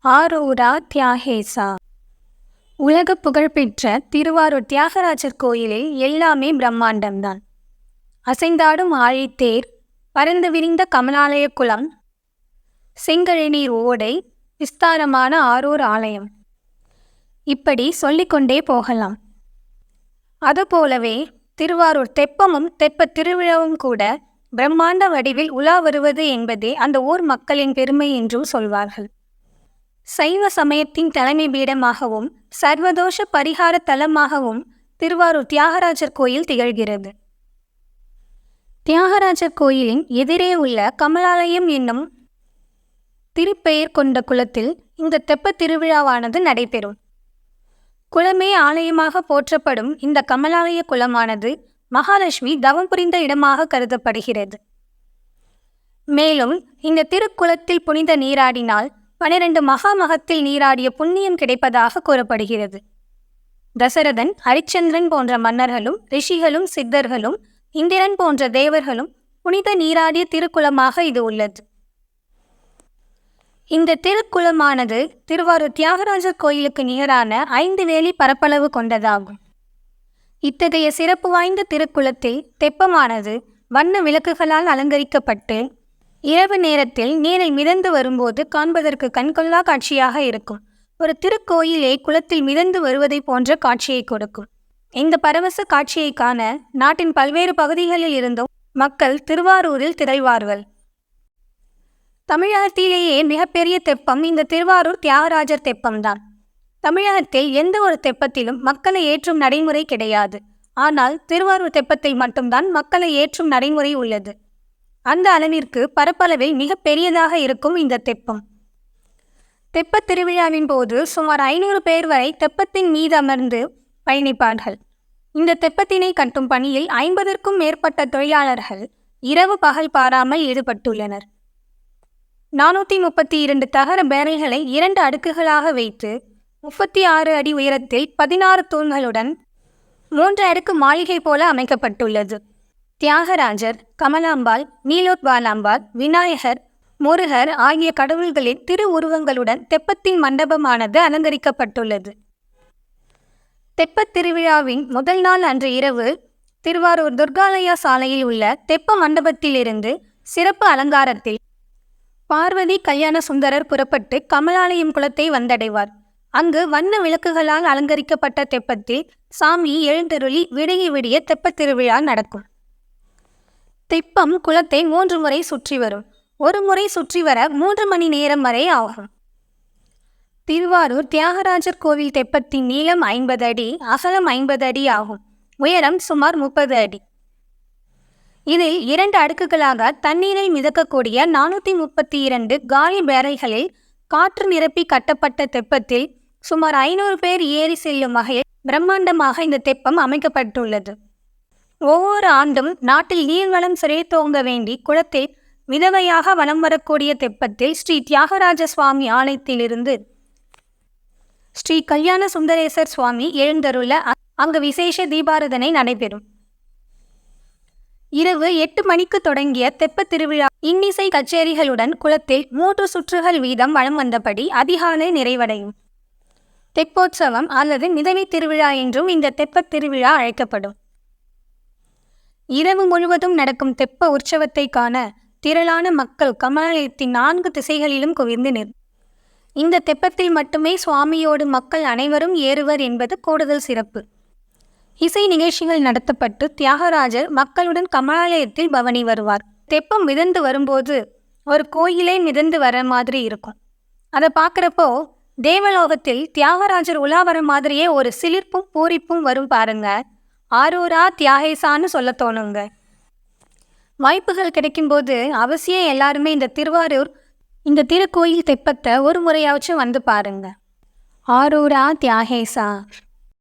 ஆரூரா தியாகேசா. உலக புகழ்பெற்ற திருவாரூர் தியாகராஜர் கோயிலில் எல்லாமே பிரம்மாண்டம்தான். அசைந்தாடும் ஆழித்தேர், பரந்து விரிந்த கமலாலய குளம், செங்கழநீர் ஓடை, விஸ்தாரமான ஆரூர் ஆலயம், இப்படி சொல்லிக்கொண்டே போகலாம். அதுபோலவே திருவாரூர் தெப்பமும் தெப்பத் திருவிழாவும் கூட பிரம்மாண்ட வடிவில் உலா வருவது என்பதே அந்த ஊர் மக்களின் பெருமை என்றும் சொல்வார்கள். சைவ சமயத்தின் தலைமை பீடமாகவும் சர்வதோஷ பரிகார தலமாகவும் திருவாரூர் தியாகராஜர் கோயில் திகழ்கிறது. தியாகராஜர் கோயிலின் எதிரே உள்ள கமலாலயம் என்னும் திருப்பெயர் கொண்ட குளத்தில் இந்த தெப்பத் திருவிழாவானது நடைபெறும். குளமே ஆலயமாக போற்றப்படும் இந்த கமலாலய குளமானது மகாலட்சுமி தவம் புரிந்த இடமாக கருதப்படுகிறது. மேலும் இந்த திருக்குளத்தில் புனித நீராடினால் 12 மகாமகத்தில் நீராடிய புண்ணியம் கிடைப்பதாக கூறப்படுகிறது. தசரதன், ஹரிச்சந்திரன் போன்ற மன்னர்களும் ரிஷிகளும் சித்தர்களும் இந்திரன் போன்ற தேவர்களும் புனித நீராடிய திருக்குளமாக இது உள்ளது. இந்த திருக்குளமானது திருவாரூர் தியாகராஜர் கோயிலுக்கு நிகரான 5 வேலி பரப்பளவு கொண்டதாகும். இத்தகைய சிறப்பு வாய்ந்த திருக்குளத்தில் தெப்பமானது வண்ண விளக்குகளால் அலங்கரிக்கப்பட்டு இரவு நேரத்தில் நீரில் மிதந்து வரும்போது காண்பதற்கு கண்கொள்ளா காட்சியாக இருக்கும். ஒரு திருக்கோயிலே குளத்தில் மிதந்து வருவதை போன்ற காட்சியை கொடுக்கும். இந்த பரவச காட்சியை காண நாட்டின் பல்வேறு பகுதிகளில் இருந்தும் மக்கள் திருவாரூரில் திரள்வார்கள். தமிழகத்திலேயே மிகப்பெரிய தெப்பம் இந்த திருவாரூர் தியாகராஜர் தெப்பம்தான். தமிழகத்தில் எந்த ஒரு தெப்பத்திலும் மக்களை ஏற்றும் நடைமுறை கிடையாது. ஆனால் திருவாரூர் தெப்பத்தில் மட்டும்தான் மக்களை ஏற்றும் நடைமுறை உள்ளது. அந்த அளவிற்கு பரப்பளவில் மிக பெரியதாக இருக்கும் இந்த தெப்பம். தெப்பத் திருவிழாவின் போது சுமார் 500 பேர் வரை தெப்பத்தின் மீது அமர்ந்து பயணிப்பார்கள். இந்த தெப்பத்தினை கட்டும் பணியில் 50க்கும் மேற்பட்ட தொழிலாளர்கள் இரவு பகல் பாராமல் ஈடுபட்டுள்ளனர். 432 தகர பேரல்களை 2 அடுக்குகளாக வைத்து 36 அடி உயரத்தில் 16 தூண்களுடன் 3 அடுக்கு மாளிகை போல அமைக்கப்பட்டுள்ளது. தியாகராஜர், கமலாம்பாள், நீலோத்பாலாம்பாள், விநாயகர், முருகர் ஆகிய கடவுள்களின் திருவுருவங்களுடன் தெப்பத்தின் மண்டபமானது அலங்கரிக்கப்பட்டுள்ளது. தெப்பத் திருவிழாவின் முதல் நாள் அன்று இரவு திருவாரூர் துர்காலயா சாலையில் உள்ள தெப்ப மண்டபத்திலிருந்து சிறப்பு அலங்காரத்தில் பார்வதி கல்யாண சுந்தரர் புறப்பட்டு கமலாலயம் குளத்தை வந்தடைவார். அங்கு வண்ண விளக்குகளால் அலங்கரிக்கப்பட்ட தெப்பத்தில் சாமி எழுந்தருளி விடிய விடிய தெப்பத் திருவிழா நடக்கும். தெப்பம் குளத்தை 3 முறை சுற்றி வரும். ஒரு முறை சுற்றி வர 3 மணி நேரம் வரை ஆகும். திருவாரூர் தியாகராஜர் கோவில் தெப்பத்தின் நீளம் 50 அடி, அகலம் 50 அடி ஆகும். உயரம் சுமார் 30 அடி. இதில் 2 அடுக்குகளாக தண்ணீரில் மிதக்கக்கூடிய 432 காலி பேரல்களில் காற்று நிரப்பி கட்டப்பட்ட தெப்பத்தில் சுமார் 500 பேர் ஏறி செல்லும் வகையில் பிரம்மாண்டமாக இந்த தெப்பம் அமைக்கப்பட்டுள்ளது. ஒவ்வொரு ஆண்டும் நாட்டில் நீர்வளம் சிறைத்தோங்க வேண்டி குளத்தில் விதவையாக வலம் வரக்கூடிய தெப்பத்தில் ஸ்ரீ தியாகராஜ சுவாமி ஆலயத்திலிருந்து ஸ்ரீ கல்யாண சுந்தரேசர் சுவாமி எழுந்தருள அங்கு விசேஷ தீபாராதனை நடைபெறும். இரவு 8 மணிக்கு தொடங்கிய தெப்பத் திருவிழா இன்னிசை கச்சேரிகளுடன் குளத்தில் 3 சுற்றுகள் வீதம் வலம் வந்தபடி அதிகாலை நிறைவடையும். தெப்போற்சவம் அல்லது மிதவை திருவிழா என்றும் இந்த தெப்பத் திருவிழா அழைக்கப்படும். இரவு முழுவதும் நடக்கும் தெப்ப உற்சவத்தை காண திரளான மக்கள் கமலாலயத்தின் 4 திசைகளிலும் குவிந்து நிற்கும். இந்த தெப்பத்தில் மட்டுமே சுவாமியோடு மக்கள் அனைவரும் ஏறுவர் என்பது கூடுதல் சிறப்பு. இசை நிகழ்ச்சிகள் நடத்தப்பட்டு தியாகராஜர் மக்களுடன் கமலாலயத்தில் பவனி வருவார். தெப்பம் மிதந்து வரும்போது ஒரு கோயிலே மிதந்து வர மாதிரி இருக்கும். அதை பார்க்குறப்போ தேவலோகத்தில் தியாகராஜர் உலா வர மாதிரியே ஒரு சிலிர்ப்பும் பூரிப்பும் வரும் பாருங்க. ஆரூரா தியாகேசான்னு சொல்ல தோணுங்க. வாய்ப்புகள் கிடைக்கும்போது அவசியம் எல்லாருமே இந்த திருக்கோயில் தெப்பத்தை ஒரு முறையாச்சும் வந்து பாருங்க. ஆரூரா தியாகேசா.